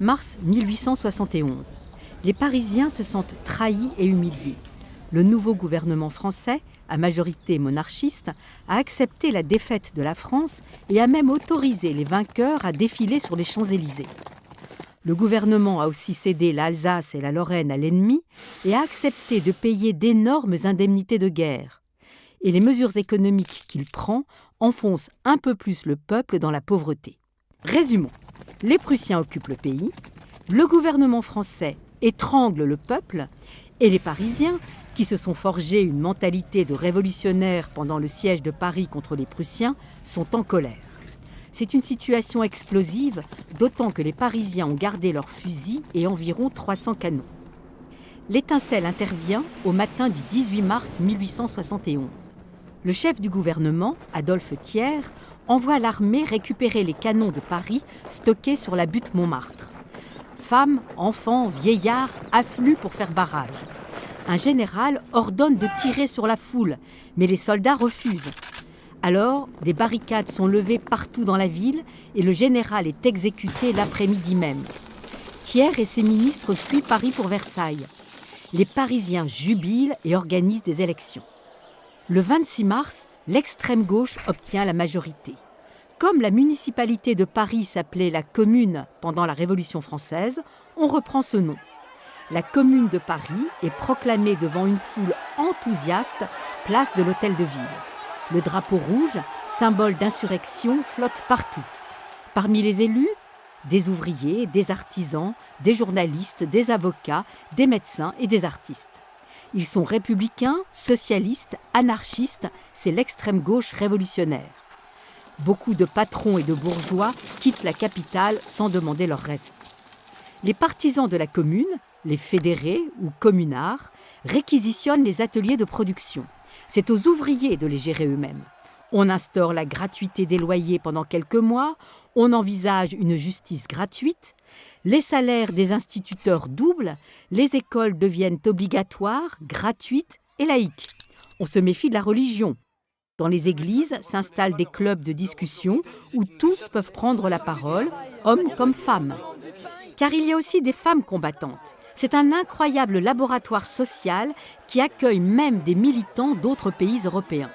Mars 1871. Les Parisiens se sentent trahis et humiliés. Le nouveau gouvernement français, à majorité monarchiste, a accepté la défaite de la France et a même autorisé les vainqueurs à défiler sur les Champs-Élysées. Le gouvernement a aussi cédé l'Alsace et la Lorraine à l'ennemi et a accepté de payer d'énormes indemnités de guerre. Et les mesures économiques qu'il prend enfoncent un peu plus le peuple dans la pauvreté. Résumons. Les Prussiens occupent le pays, le gouvernement français étrangle le peuple et les Parisiens, qui se sont forgés une mentalité de révolutionnaires pendant le siège de Paris contre les Prussiens, sont en colère. C'est une situation explosive, d'autant que les Parisiens ont gardé leurs fusils et environ 300 canons. L'étincelle intervient au matin du 18 mars 1871. Le chef du gouvernement, Adolphe Thiers, envoie l'armée récupérer les canons de Paris stockés sur la butte Montmartre. Femmes, enfants, vieillards affluent pour faire barrage. Un général ordonne de tirer sur la foule, mais les soldats refusent. Alors, des barricades sont levées partout dans la ville et le général est exécuté l'après-midi même. Thiers et ses ministres fuient Paris pour Versailles. Les Parisiens jubilent et organisent des élections. Le 26 mars, l'extrême gauche obtient la majorité. Comme la municipalité de Paris s'appelait la Commune pendant la Révolution française, on reprend ce nom. La Commune de Paris est proclamée devant une foule enthousiaste, place de l'Hôtel de Ville. Le drapeau rouge, symbole d'insurrection, flotte partout. Parmi les élus, des ouvriers, des artisans, des journalistes, des avocats, des médecins et des artistes. Ils sont républicains, socialistes, anarchistes, c'est l'extrême gauche révolutionnaire. Beaucoup de patrons et de bourgeois quittent la capitale sans demander leur reste. Les partisans de la commune, les fédérés ou communards, réquisitionnent les ateliers de production. C'est aux ouvriers de les gérer eux-mêmes. On instaure la gratuité des loyers pendant quelques mois, on envisage une justice gratuite, les salaires des instituteurs doublent, les écoles deviennent obligatoires, gratuites et laïques. On se méfie de la religion. Dans les églises s'installent des clubs de discussion où tous peuvent prendre la parole, hommes comme femmes. Car il y a aussi des femmes combattantes. C'est un incroyable laboratoire social qui accueille même des militants d'autres pays européens.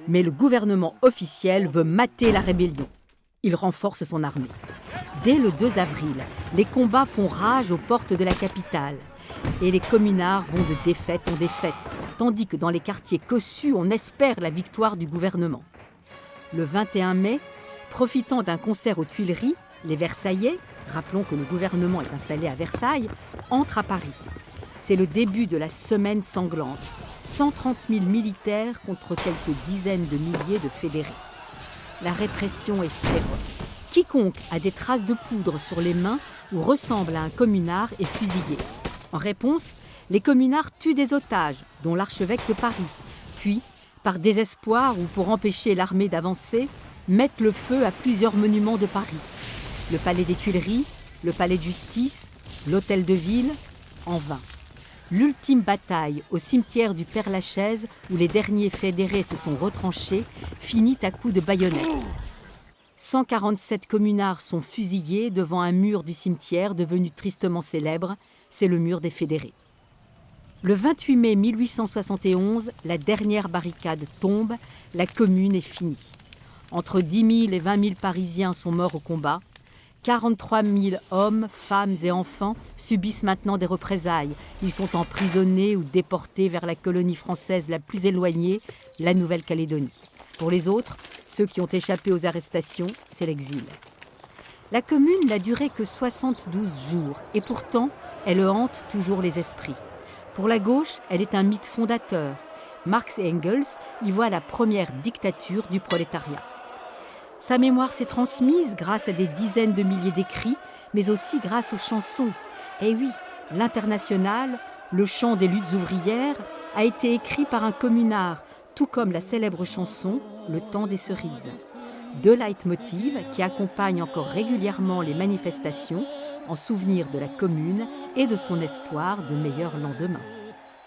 Mais le gouvernement officiel veut mater la rébellion. Il renforce son armée. Dès le 2 avril, les combats font rage aux portes de la capitale. Et les communards vont de défaite en défaite, tandis que dans les quartiers cossus, on espère la victoire du gouvernement. Le 21 mai, profitant d'un concert aux Tuileries, les Versaillais, rappelons que le gouvernement est installé à Versailles, entrent à Paris. C'est le début de la semaine sanglante. 130 000 militaires contre quelques dizaines de milliers de fédérés. La répression est féroce. Quiconque a des traces de poudre sur les mains ou ressemble à un communard est fusillé. En réponse, les communards tuent des otages, dont l'archevêque de Paris. Puis, par désespoir ou pour empêcher l'armée d'avancer, mettent le feu à plusieurs monuments de Paris. Le palais des Tuileries, le palais de justice, l'hôtel de ville, en vain. L'ultime bataille au cimetière du Père-Lachaise, où les derniers fédérés se sont retranchés, finit à coups de baïonnettes. 147 communards sont fusillés devant un mur du cimetière devenu tristement célèbre, c'est le mur des fédérés. Le 28 mai 1871, la dernière barricade tombe, la commune est finie. Entre 10 000 et 20 000 Parisiens sont morts au combat. 43 000 hommes, femmes et enfants subissent maintenant des représailles. Ils sont emprisonnés ou déportés vers la colonie française la plus éloignée, la Nouvelle-Calédonie. Pour les autres, ceux qui ont échappé aux arrestations, c'est l'exil. La commune n'a duré que 72 jours et pourtant, elle hante toujours les esprits. Pour la gauche, elle est un mythe fondateur. Marx et Engels y voient la première dictature du prolétariat. Sa mémoire s'est transmise grâce à des dizaines de milliers d'écrits, mais aussi grâce aux chansons. Et oui, l'Internationale, le chant des luttes ouvrières, a été écrit par un communard, tout comme la célèbre chanson « Le temps des cerises ». Deux leitmotivs qui accompagnent encore régulièrement les manifestations en souvenir de la commune et de son espoir de meilleurs lendemains.